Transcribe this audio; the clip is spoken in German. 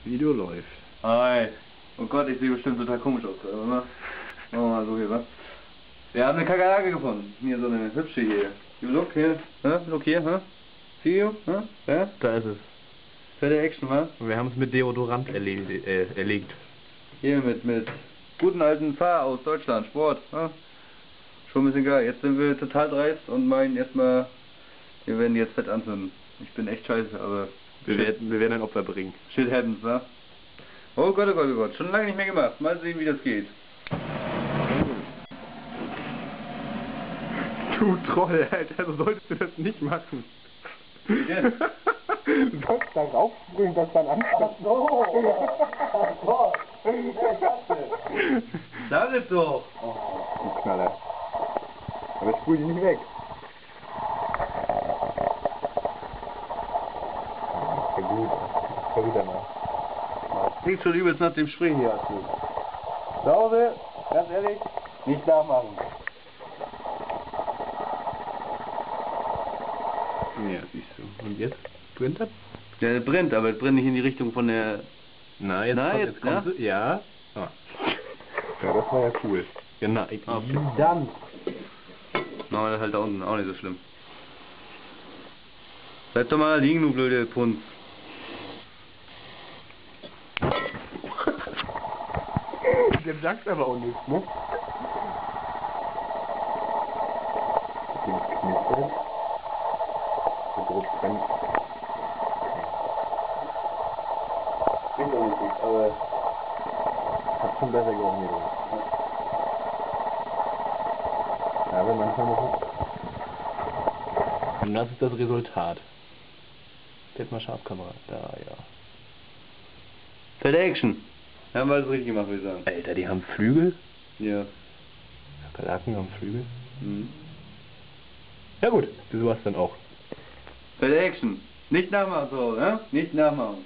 Video läuft. Hi. Oh Gott, ich sehe bestimmt total komisch aus. Oder? Machen wir mal so hier, was? Wir haben eine Kakerlake gefunden. Hier so eine hübsche hier. You look here. Huh? Look here, huh? See you? Huh? Ja? Da ist es. Für die Action, was? Und wir haben es mit Deodorant erlegt. Hier mit guten alten Fahr aus Deutschland. Sport. Huh? Schon ein bisschen geil. Jetzt sind wir total dreist und meinen erstmal, wir werden jetzt fett anzünden. Ich bin echt scheiße, aber Wir werden ein Opfer bringen. shit happens, wa? Oh Gott, oh Gott, oh Gott. Schon lange nicht mehr gemacht. Mal sehen, wie das geht. Du Troll, Alter, so solltest du das nicht machen. Yes. Du sollst da raufspringen, das dann anfangen. Sag es doch! Du Knaller. Aber sprüh die nicht weg. Ja gut, komm wieder mal. Klingt schon übelst nach dem Spray hier. Zu Hause, ganz ehrlich, nicht nachmachen. Ja, siehst du. Und jetzt? Brennt das? Ja, es brennt, aber es brennt nicht in die Richtung von der... Na, jetzt, Na, kommt, jetzt, jetzt kommt ja? sie. Ja. Ah. Ja, das war ja cool. Genau. Okay. Dann. Machen wir das halt da unten, auch nicht so schlimm. Bleib doch mal liegen, du blöde Punz. Der sagst aber auch nichts, ne? Den Knister. So groß brennt. Klingt doch nicht gut, aber... Hat schon besser gerochen hier drin. Ja, aber manchmal noch. Und das ist das Resultat. Jetzt mal Scharfkamera. Da, ja. Fett Action! Haben wir alles richtig gemacht, würde ich sagen. Alter, die haben Flügel? Ja. Kakerlaken haben Flügel? Mhm. Ja gut, du warst dann auch. Fett Action! Nicht nachmachen so, ne? Nicht nachmachen.